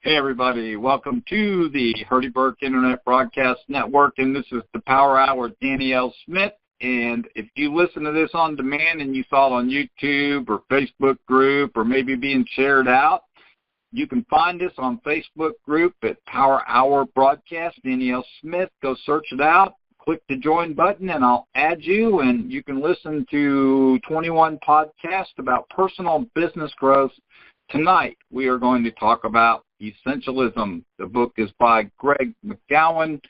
Hey, everybody. Welcome to the Hurdy Burke Internet Broadcast Network, and this is the Power Hour with Danny L. Smith. And if you listen to this on demand and you saw it on YouTube or Facebook group or maybe being shared out, you can find us on Facebook group at Power Hour Broadcast, Danny L. Smith. Go search it out. Click the join button, and I'll add you, and you can listen to 21 podcasts about personal and business growth. Tonight, we are going to talk about Essentialism. The book is by Greg McKeown,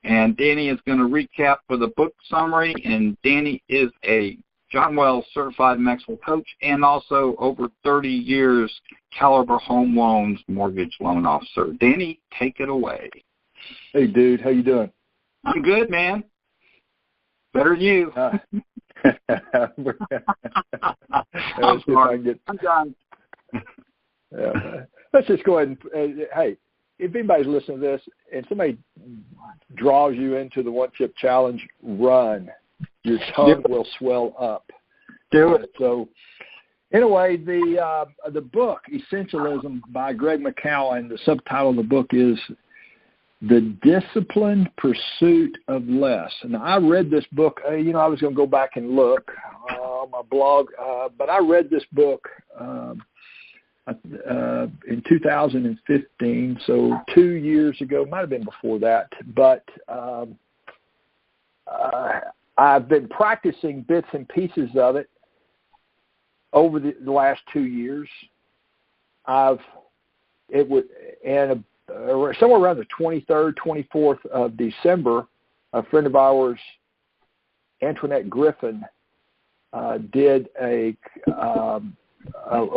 and Danny is going to recap for the book summary, and Danny is a John Wells Certified Maxwell Coach and also over 30 years Caliber Home Loans Mortgage Loan Officer. Danny, take it away. Hey, dude. How you doing? I'm good, man. Better than you. I'm sorry. I'm done. Let's just go ahead and, hey, if anybody's listening to this and somebody draws you into the one-chip challenge, run. Your tongue will swell up. Do it. So, anyway, the book, Essentialism by Greg McKeown, the subtitle of the book is The Disciplined Pursuit of Less. And I read this book, I was going to go back and look on my blog, but I read this book in 2015, so 2 years ago, might have been before that, but I've been practicing bits and pieces of it over the last 2 years. Somewhere around the 23rd, 24th of December, a friend of ours, Antoinette Griffin, did a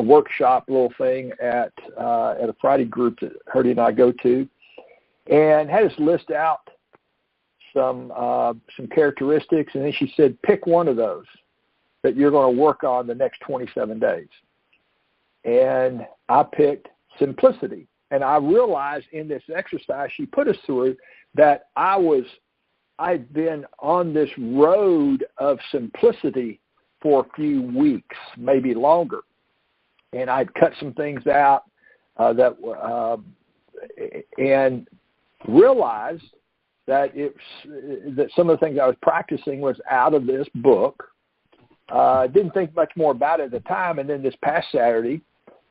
workshop little thing at a Friday group that Hurdy and I go to, and had us list out some characteristics, and then she said, pick one of those that you're going to work on the next 27 days. And I picked simplicity. And I realized in this exercise she put us through that I'd been on this road of simplicity for a few weeks, maybe longer. And I'd cut some things out and realized that some of the things I was practicing was out of this book. Didn't think much more about it at the time. And then this past Saturday,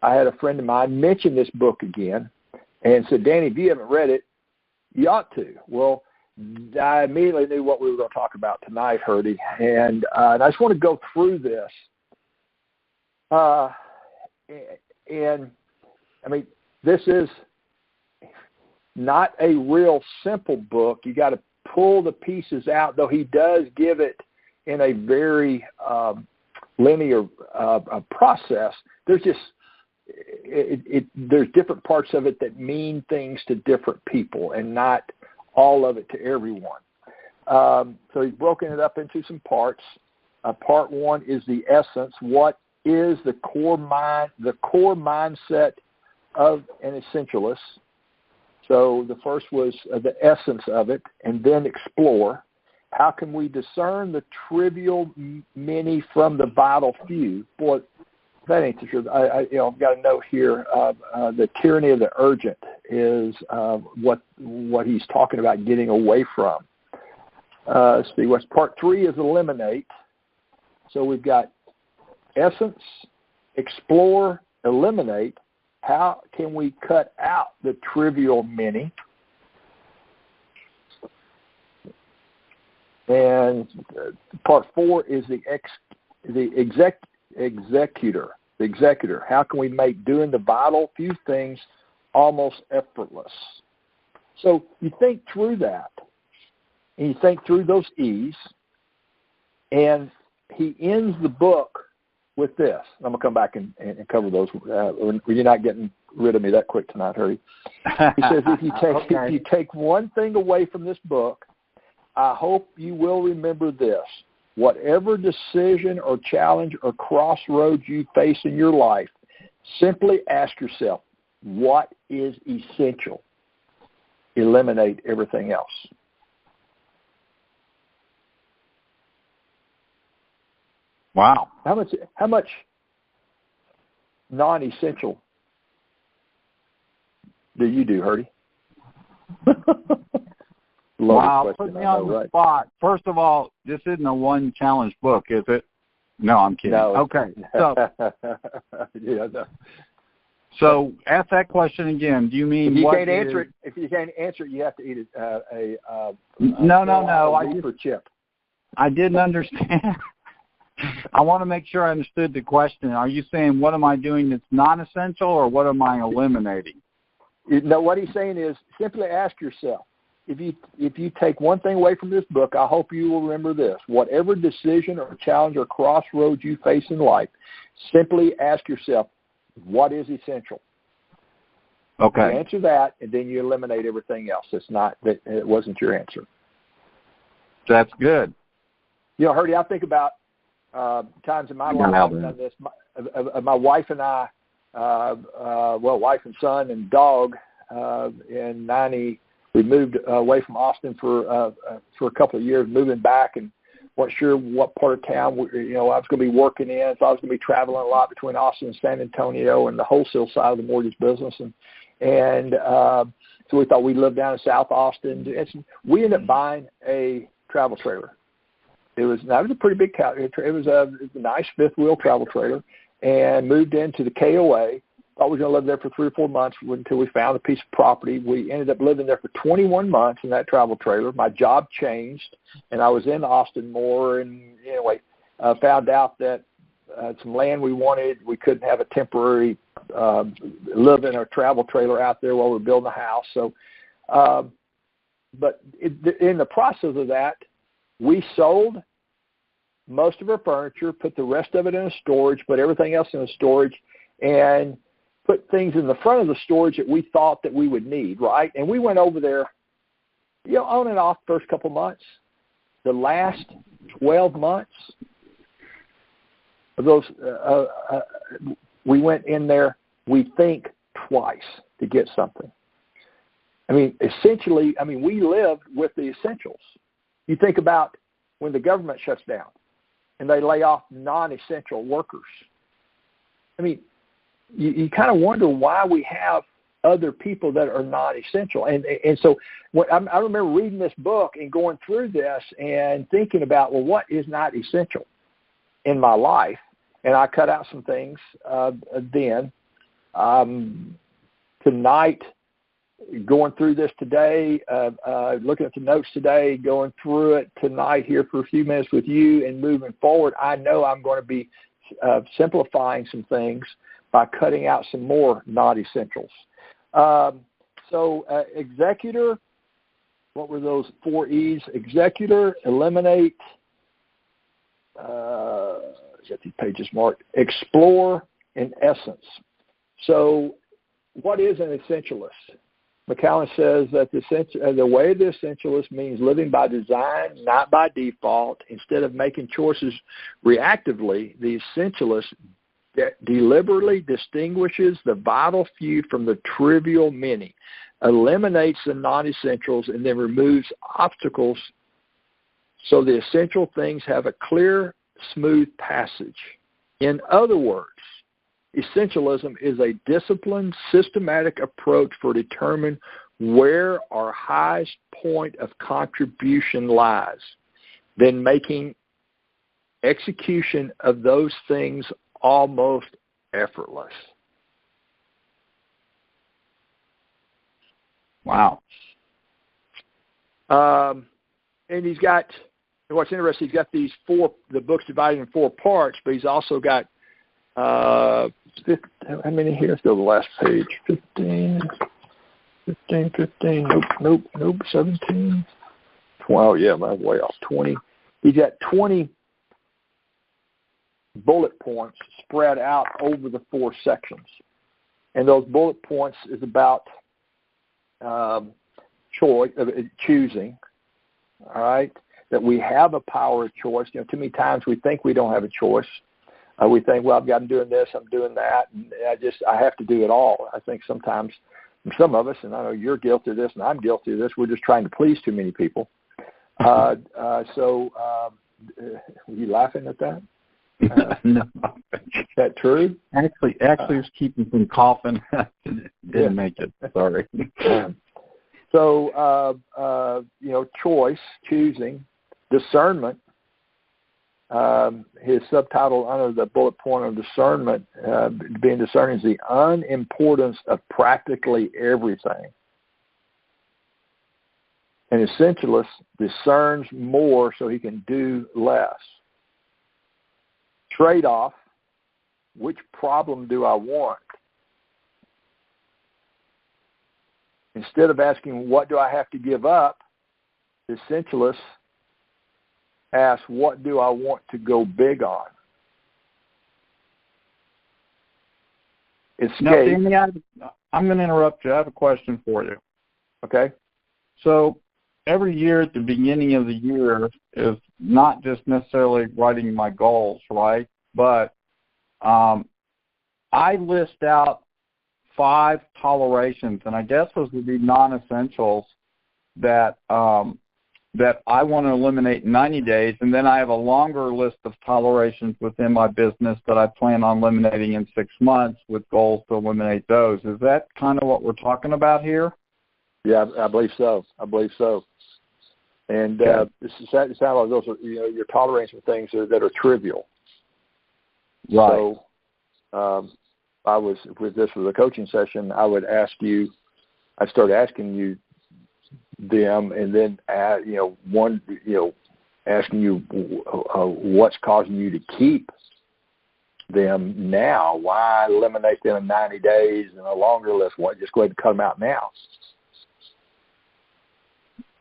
I had a friend of mine mention this book again and said, Danny, if you haven't read it, you ought to. Well, I immediately knew what we were going to talk about tonight, Hurdy. And I just want to go through this. And, I mean, this is not a real simple book. You got to pull the pieces out, though he does give it in a very linear process. There's just there's different parts of it that mean things to different people and not all of it to everyone. So he's broken it up into some parts. Part one is the essence. What is the core mindset of an essentialist? So the first was the essence of it, and then explore. How can we discern the trivial many from the vital few? Boy, that ain't sure. I've got a note here. The tyranny of the urgent is what he's talking about getting away from. Let's see. What's part three is eliminate. So we've got essence, explore, eliminate. How can we cut out the trivial many? And part four is the executor. The executor. How can we make doing the vital few things almost effortless? So you think through that, and you think through those E's, and he ends the book with this. I'm going to come back and cover those. You're not getting rid of me that quick tonight, Hurdy. He says, if you take one thing away from this book, I hope you will remember this. Whatever decision or challenge or crossroads you face in your life, simply ask yourself, what is essential? Eliminate everything else. Wow. How much non-essential do you do, Herdy? Wow, put me on the spot. First of all, this isn't a one challenge book, is it? No, I'm kidding. No. Okay. So, yeah, no. So ask that question again. Do you mean if you what can't answer it? If you can't answer it, you have to eat No. chip. I didn't understand. I want to make sure I understood the question. Are you saying what am I doing that's non-essential, or what am I eliminating? No, what he's saying is simply ask yourself, if you take one thing away from this book, I hope you will remember this. Whatever decision or challenge or crossroads you face in life, simply ask yourself, what is essential? Okay. You answer that, and then you eliminate everything else. It wasn't your answer. That's good. You know, Herdy, I think about times in my life I've done this. My wife and I, wife and son and dog, in 90, we moved away from Austin for a couple of years, moving back, and wasn't sure what part of town I was going to be working in. So I was going to be traveling a lot between Austin and San Antonio and the wholesale side of the mortgage business, and so we thought we'd live down in South Austin. And we ended up buying a travel trailer. It was a pretty big it was a nice fifth wheel travel trailer, and moved into the KOA. Thought we were going to live there for 3 or 4 months until we found a piece of property. We ended up living there for 21 months in that travel trailer. My job changed, and I was in Austin more. And anyway, found out that some land we wanted, we couldn't have a temporary live in a travel trailer out there while we were building a house. So, but in the process of that, we sold most of our furniture, put the rest of it in a storage, put everything else in a storage, and put things in the front of the storage that we thought that we would need, right? And we went over there, on and off the first couple months. The last 12 months of those, we went in there, we think, twice to get something. Essentially, we lived with the essentials. You think about when the government shuts down and they lay off non-essential workers. You kind of wonder why we have other people that are not essential. And so I remember reading this book and going through this and thinking about, well, what is not essential in my life? And I cut out some things then. Tonight, going through this today, looking at the notes today, going through it tonight here for a few minutes with you and moving forward, I know I'm going to be simplifying some things by cutting out some more non-essentials. So executor, what were those 4 E's? Executor, eliminate, get these pages marked, explore, and essence. So what is an essentialist? McKeown says that the way of the essentialist means living by design, not by default. Instead of making choices reactively, the essentialist deliberately distinguishes the vital few from the trivial many, eliminates the non-essentials, and then removes obstacles so the essential things have a clear, smooth passage. In other words, essentialism is a disciplined, systematic approach for determining where our highest point of contribution lies, then making execution of those things almost effortless. Wow. And he's got, what's interesting, he's got the book's divided in 4 parts, but he's also got, how many here? Let's go to the last page. 15, nope, 17. Wow, yeah, I'm way off. 20. He's got 20 bullet points spread out over the 4 sections. And those bullet points is about choosing, all right, that we have a power of choice. Too many times we think we don't have a choice. We think, well, I'm doing this, I'm doing that, and I have to do it all. I think sometimes some of us, and I know you're guilty of this and I'm guilty of this, we're just trying to please too many people. Were you laughing at that? No. Is that true? Actually, it was keeping from coughing. Didn't make it. Sorry. So, choice, choosing, discernment. His subtitle under the bullet point of discernment, being discerning, is the unimportance of practically everything. An essentialist discerns more so he can do less. Trade-off, which problem do I want? Instead of asking, what do I have to give up, the essentialist asks, what do I want to go big on? Escape. Now, Danny, I'm going to interrupt you. I have a question for you. Okay. So every year at the beginning of the year is not just necessarily writing my goals, right? But I list out 5 tolerations, and I guess those would be non-essentials that that I want to eliminate in 90 days, and then I have a longer list of tolerations within my business that I plan on eliminating in 6 months with goals to eliminate those. Is that kind of what we're talking about here? Yeah, I believe so. And it sounds like those are, you're tolerating some things that are trivial. Right. So this was a coaching session, I would ask you, I'd start asking you them, and then asking you what's causing you to keep them now. Why eliminate them in 90 days and a longer list? Why just go ahead and cut them out now?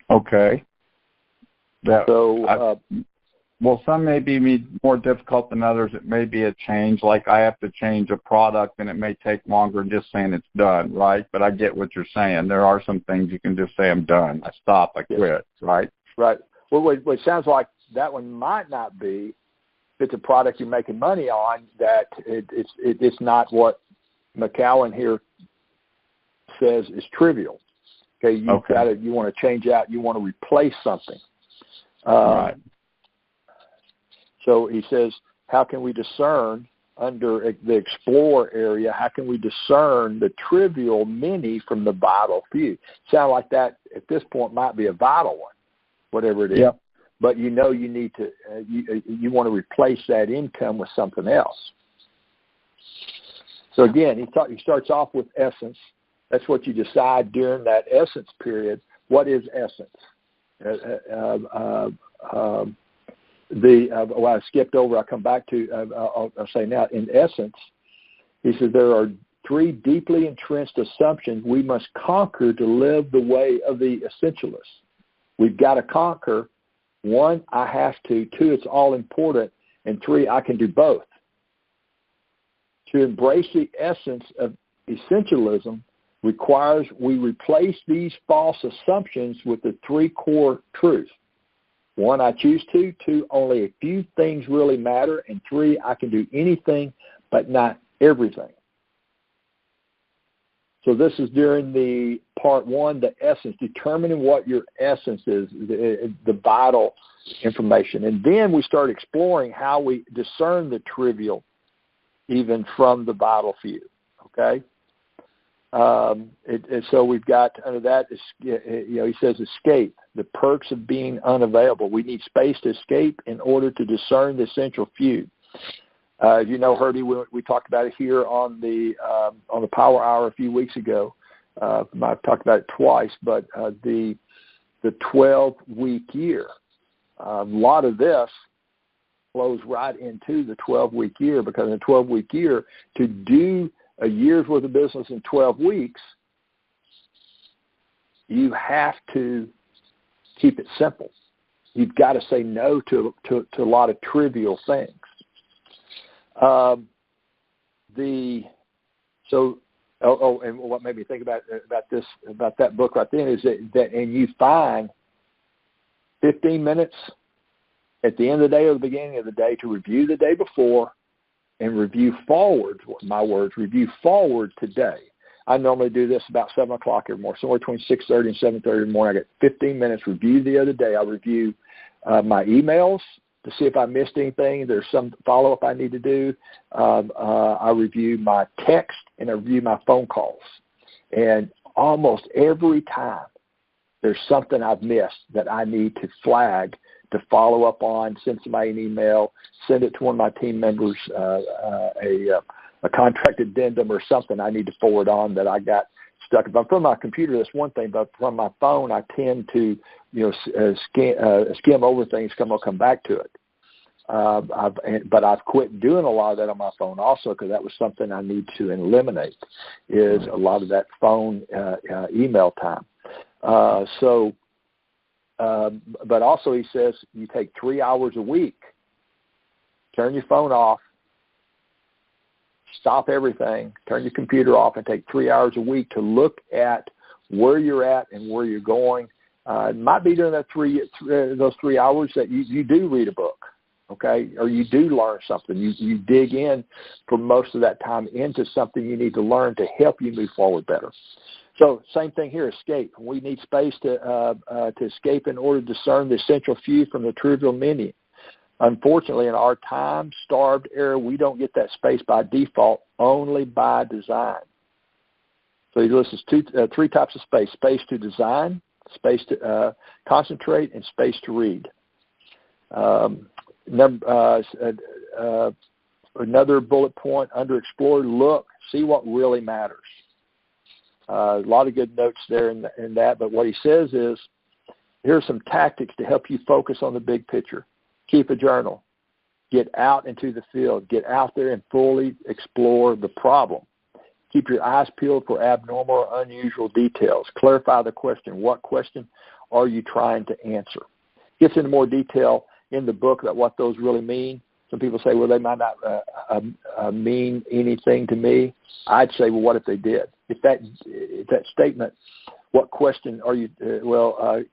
Okay. So well, some may be more difficult than others. It may be a change, like I have to change a product, and it may take longer than just saying it's done, right? But I get what you're saying. There are some things you can just say, I'm done. I stop. I quit, right? Right. Well, it sounds like that one might not be. If it's a product you're making money on, that it's not what McKeown here says is trivial. Okay, you want to change out. You want to replace something. Right. So he says, how can we discern under the explore area? How can we discern the trivial many from the vital few? Sound like that at this point might be a vital one, whatever it is. Yep. But you need to you want to replace that income with something else. So again, he starts off with essence. That's what you decide during that essence period. What is essence? I skipped over, I'll come back to, I'll say now, in essence, he says there are 3 deeply entrenched assumptions we must conquer to live the way of the essentialist. We've got to conquer. 1, I have to. 2, it's all important. And 3, I can do both. To embrace the essence of essentialism requires we replace these false assumptions with the 3 core truths. 1, I choose to. 2, only a few things really matter. And 3, I can do anything but not everything. So this is during the part 1, the essence, determining what your essence is, the vital information. And then we start exploring how we discern the trivial even from the vital few, okay? So we've got under that, he says escape, the perks of being unavailable. We need space to escape in order to discern the essential few. You know, Herdy, we talked about it here on the Power Hour a few weeks ago. I've talked about it twice, but the 12-week year. A lot of this flows right into the 12-week year, because in the 12-week year, to do a year's worth of business in 12 weeks, you have to keep it simple. You've got to say no to a lot of trivial things. And what made me think about that book right then is that and you find 15 minutes at the end of the day or the beginning of the day to review the day before and review forward, review forward today. I normally do this about 7 o'clock every morning, somewhere between 6:30 and 7:30 in the morning. I get 15 minutes, review the other day. I review my emails, to see if I missed anything. There's some follow-up I need to do. I review my text and I review my phone calls. And almost every time there's something I've missed that I need to flag, to follow up on, send somebody an email, send it to one of my team members, a contract addendum or something I need to forward on that I got stuck. If I'm from my computer, that's one thing, but from my phone, I tend to, skim over things, come back to it. But I've quit doing a lot of that on my phone also, because that was something I need to eliminate, is a lot of that phone email time. But also he says you take 3 hours a week, turn your phone off, stop everything, turn your computer off, and take 3 hours a week to look at where you're at and where you're going. It might be during that those 3 hours that you do read a book, okay, or you do learn something. You dig in for most of that time into something you need to learn to help you move forward better. So same thing here, escape. We need space to escape in order to discern the essential few from the trivial many. Unfortunately, in our time-starved era, we don't get that space by default, only by design. So he lists three types of space: space to design, space to concentrate, and space to read. Another bullet point under explore: look, see what really matters. A lot of good notes there in that, but what he says is, here are some tactics to help you focus on the big picture. Keep a journal. Get out into the field. Get out there and fully explore the problem. Keep your eyes peeled for abnormal or unusual details. Clarify the question. What question are you trying to answer? Gets into more detail in the book about what those really mean. Some people say, well, they might not mean anything to me. I'd say, well, what if they did? If that statement, what question are you,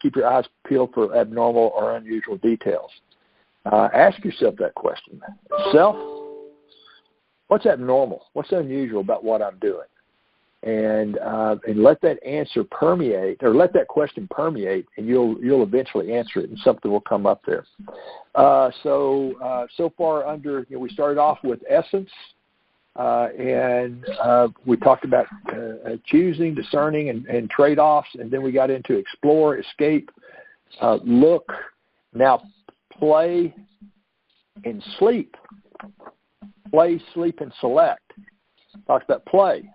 keep your eyes peeled for abnormal or unusual details. Ask yourself that question. Self, what's abnormal? What's unusual about what I'm doing? And let that answer permeate, or let that question permeate, and you'll eventually answer it, and something will come up there. So far we started off with essence, and we talked about choosing, discerning, and trade-offs, and then we got into explore, escape, look, now play, and sleep. Play, sleep, and select. Talks about play.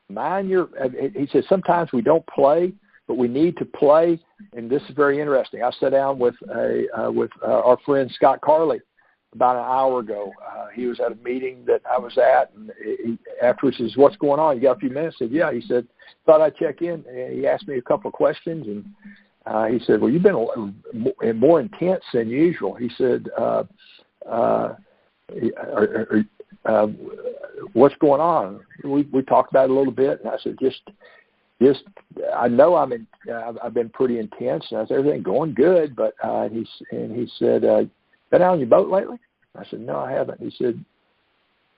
He says sometimes we don't play, but we need to play, and this is very interesting. I sat down with our friend Scott Carley about an hour ago. He was at a meeting that I was at, and afterwards he says, "What's going on? You got a few minutes?" I said, "Yeah." He said, "Thought I'd check in." And he asked me a couple of questions, and he said, "Well, you've been more intense than usual." He said, "What's going on?" We talked about it a little bit, and I said, just I know I've been pretty intense, and I said, "Everything going good?" But he said, "Been out on your boat lately?" I said, "No, I haven't." He said,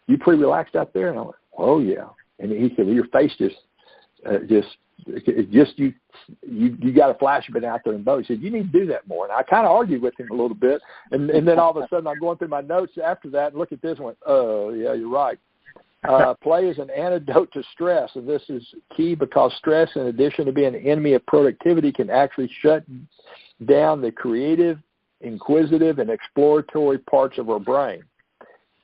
"You pretty relaxed out there?" And I went, "Oh yeah." And he said, "Well, your face you got a flash. You've been out there in the boat." He said, "You need to do that more." And I kind of argued with him a little bit, and then all of a sudden I'm going through my notes after that and look at this and went, "Oh yeah, you're right." Play is an antidote to stress, and this is key because stress, in addition to being an enemy of productivity, can actually shut down the creative, inquisitive, and exploratory parts of our brain.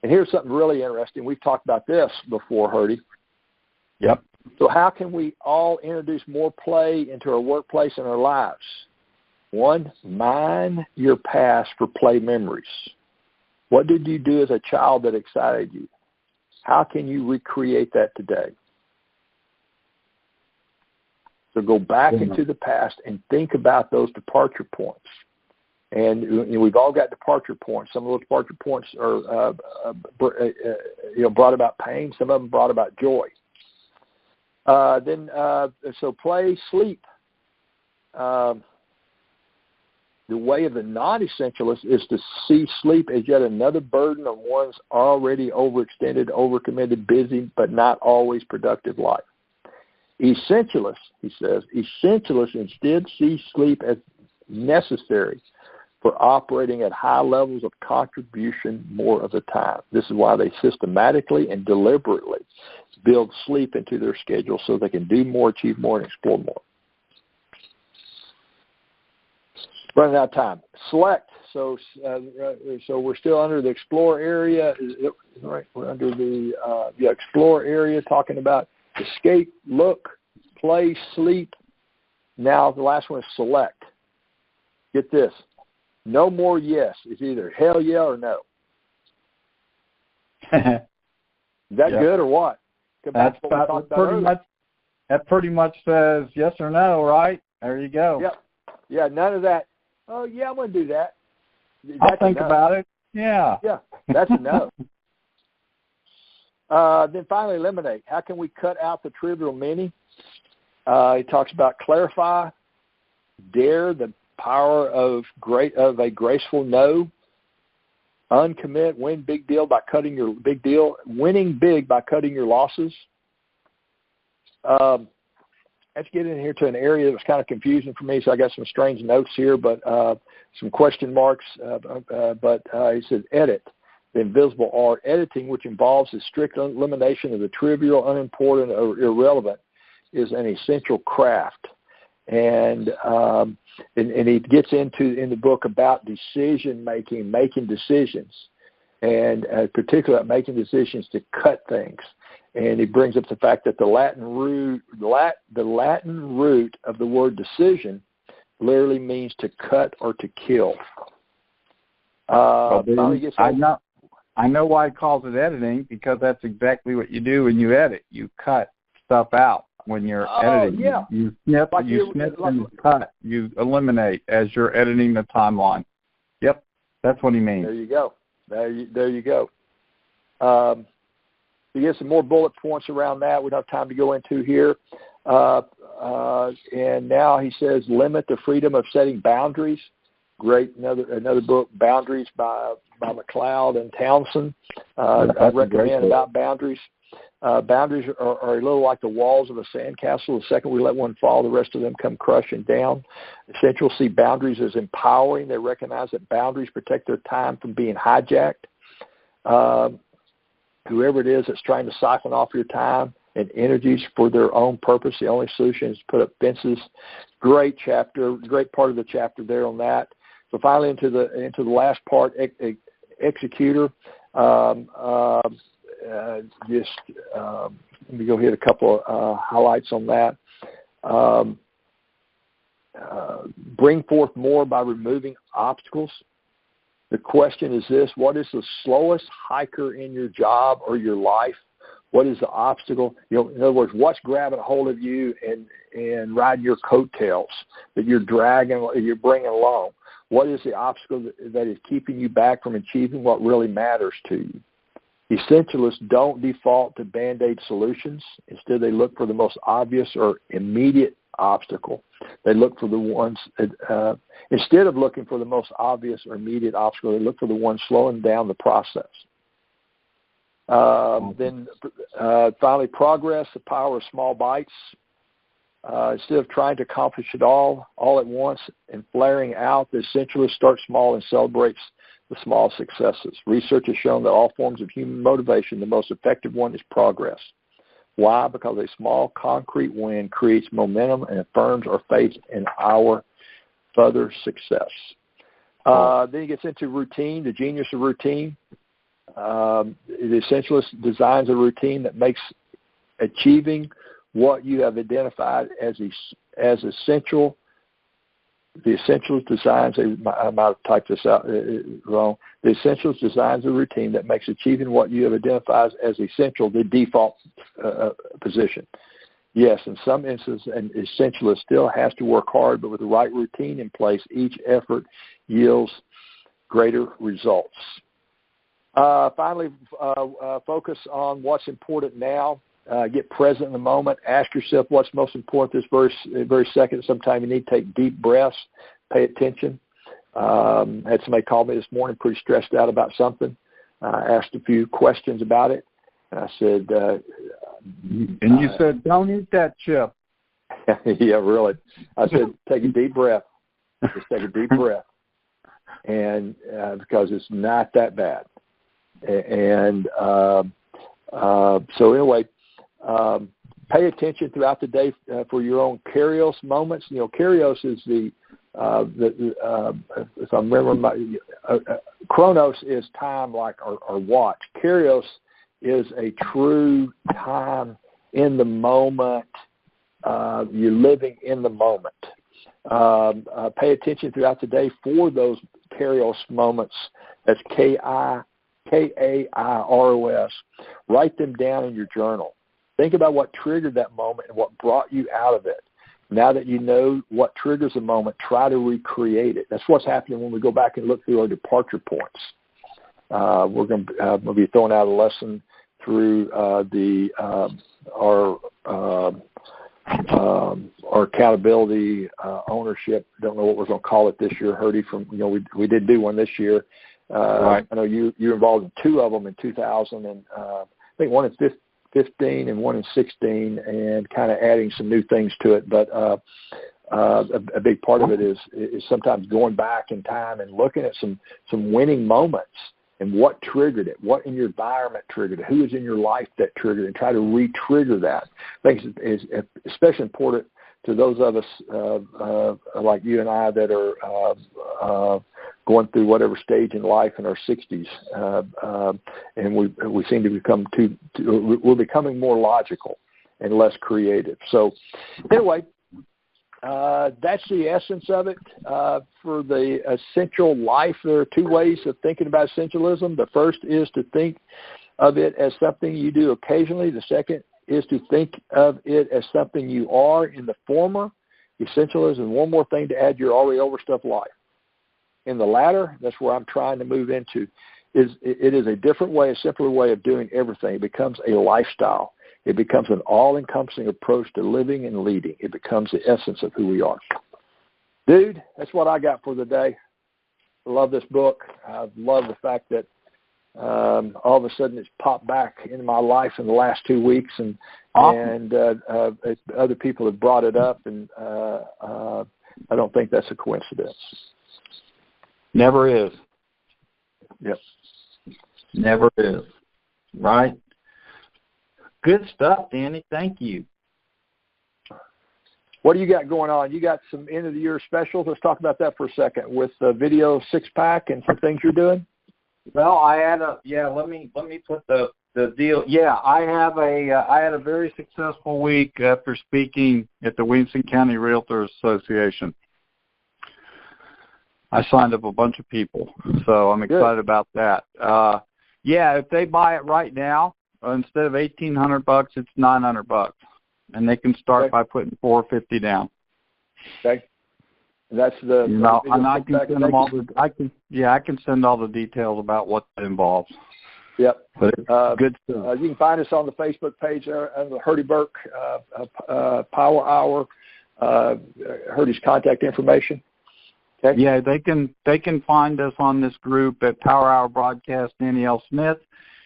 And here's something really interesting. We've talked about this before, Herdy. Yep. So how can we all introduce more play into our workplace and our lives? One, mine your past for play memories. What did you do as a child that excited you? How can you recreate that today? So go back into the past and think about those departure points. And we've all got departure points. Some of those departure points are, brought about pain. Some of them brought about joy. So play, sleep. The way of the non-essentialist is to see sleep as yet another burden on one's already overextended, overcommitted, busy, but not always productive life. Essentialists, he says, essentialists instead see sleep as necessary for operating at high levels of contribution more of the time. This is why they systematically and deliberately build sleep into their schedule so they can do more, achieve more, and explore more. Running out of time. Select. So we're still under the explore area. Right? We're under the explore area, talking about escape, look, play, sleep. Now the last one is select. Get this. No more yes. It's either hell yeah or no. Is that good or what? That pretty much says yes or no, right? There you go. Yep. Yeah, none of that. Oh, yeah, I'm going to do that. I'll think about it. Yeah. Yeah, that's a no. Then finally, eliminate. How can we cut out the trivial meaning? He talks about clarify, dare, the power of a graceful no, uncommit, win big deal by cutting your big deal, winning big by cutting your losses. Let's get in here to an area that was kind of confusing for me, so I got some strange notes here, but some question marks. But he says edit, the invisible art. Editing, which involves the strict elimination of the trivial, unimportant, or irrelevant, is an essential craft. And he gets into in the book about decision making, making decisions, and particularly making decisions to cut things. And he brings up the fact that the Latin root of the word decision literally means to cut or to kill. I know why he calls it editing, because that's exactly what you do when you edit. You cut stuff out when you're editing. Yeah. You snip, and you cut. You eliminate as you're editing the timeline. Yep, that's what he means. There you go. There you go. You get some more bullet points around that we don't have time to go into here. And now he says, limit the freedom of setting boundaries. Great. Another book, Boundaries by McLeod and Townsend. I recommend about boundaries. Boundaries are a little like the walls of a sandcastle. The second we let one fall, the rest of them come crushing down. Essentials see boundaries as empowering. They recognize that boundaries protect their time from being hijacked. Whoever it is that's trying to siphon off your time and energies for their own purpose, the only solution is to put up fences. Great chapter, great part of the chapter there on that. So finally, into the last part, executor. Let me go hit a couple of highlights on that. Bring forth more by removing obstacles. The question is this: what is the slowest hiker in your job or your life? What is the obstacle? In other words, what's grabbing a hold of you and riding your coattails that you're bringing along? What is the obstacle that is keeping you back from achieving what really matters to you? Essentialists don't default to Band-Aid solutions. Instead, they look for the most obvious or immediate obstacle. They look for the ones instead of looking for the most obvious or immediate obstacle, they look for the ones slowing down the process. Then finally, progress, the power of small bites. Instead of trying to accomplish it all at once and flaring out, the essentialist starts small and celebrates the small successes. Research has shown that all forms of human motivation, the most effective one is progress. Why? Because a small concrete win creates momentum and affirms our faith in our further success. Then he gets into routine, the genius of routine. The essentialist designs a routine that makes achieving what you have identified as essential. The essentialist designs I might have typed this out wrong. The essentialist designs a routine that makes achieving what you have identified as essential the default position. Yes, in some instances, an essentialist still has to work hard, but with the right routine in place, each effort yields greater results. Finally, focus on what's important now. Get present in the moment. Ask yourself what's most important this very second. Sometimes you need to take deep breaths. Pay attention. Had somebody call me this morning pretty stressed out about something. I asked a few questions about it. And I said... and you said, don't eat that chip. Yeah, really. I said, take a deep breath. Just take a deep breath. and because it's not that bad. And so anyway, pay attention throughout the day for your own Kairos moments. You know, Kairos is if I remember, Chronos is time, like our watch. Kairos is a true time in the moment. You're living in the moment. Pay attention throughout the day for those Kairos moments. That's Kairos. Write them down in your journal. Think about what triggered that moment and what brought you out of it. Now that you know what triggers a moment, try to recreate it. That's what's happening when we go back and look through our departure points. We're going to be throwing out a lesson through our accountability, ownership. Don't know what we're going to call it this year, Herdy. We did do one this year. Right. I know you're involved in two of them in 2000, and I think one in 15 and one in 16, and kind of adding some new things to it. But a big part of it is sometimes going back in time and looking at some winning moments and what triggered it, what in your environment triggered it, who is in your life that triggered it, and try to re-trigger that. I think it's especially important to those of us like you and I that are going through whatever stage in life in our 60s, and we seem to become we're becoming more logical and less creative. So anyway, that's the essence of it. For the essential life, there are two ways of thinking about essentialism. The first is to think of it as something you do occasionally. The second is to think of it as something you are. In the former, essentialism, one more thing to add, your already overstuffed life. In the latter, that's where I'm trying to move into, it is a different way, a simpler way of doing everything. It becomes a lifestyle. It becomes an all-encompassing approach to living and leading. It becomes the essence of who we are. Dude, that's what I got for the day. I love this book. I love the fact that all of a sudden it's popped back into my life in the last 2 weeks, and awesome. And other people have brought it up, and I don't think that's a coincidence. Never is. Yep. Never is. Right? Good stuff, Danny. Thank you. What do you got going on? You got some end-of-the-year specials. Let's talk about that for a second with the video six-pack and some things you're doing. Well, I had let me put the deal. Yeah, I had a very successful week after speaking at the Williamson County Realtors Association. I signed up a bunch of people, so I'm excited about that. If they buy it right now, instead of $1,800, it's $900, and they can start by putting $450 down. Okay. That's the. And I can send them all. I can send all the details about what that involves. Yep. But it's good stuff. You can find us on the Facebook page under the Herdy Burke Power Hour. Herdy's contact information. Okay. Yeah, they can find us on this group at Power Hour Broadcast, Danny L. Smith,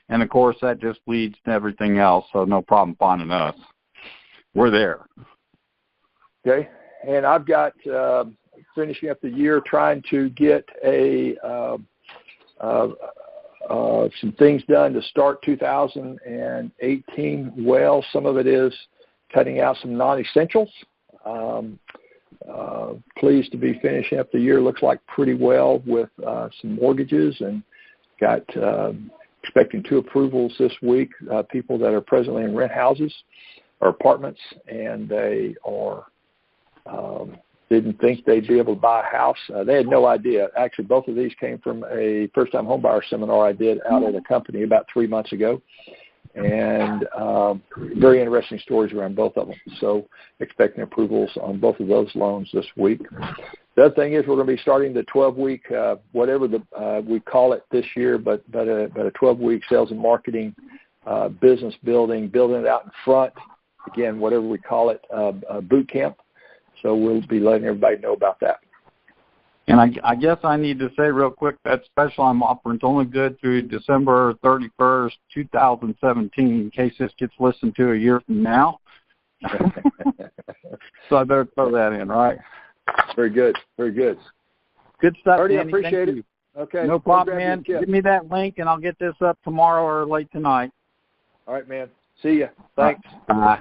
and of course that just leads to everything else. So no problem finding us. We're there. Okay, and I've got finishing up the year trying to get some things done to start 2018 well. Some of it is cutting out some non-essentials. Pleased to be finishing up the year. Looks like pretty well with some mortgages, and got expecting 2 approvals this week, people that are presently in rent houses or apartments, and they are didn't think they'd be able to buy a house. They had no idea. Actually, both of these came from a first-time homebuyer seminar I did out at a company about 3 months ago. And very interesting stories around both of them. So expecting approvals on both of those loans this week. The other thing is we're going to be starting the 12-week, whatever we call it this year, but a 12-week sales and marketing business building it out in front. Again, whatever we call it, boot camp. So we'll be letting everybody know about that. And I guess I need to say real quick, that special I'm offering is only good through December 31st, 2017, in case this gets listened to a year from now. So I better throw that in, right? Very good. Very good. Good stuff, Ernie, Danny. I appreciate Thank it. you. Okay. No problem, man. Give me that link, and I'll get this up tomorrow or late tonight. All right, man. See ya. Thanks. Bye.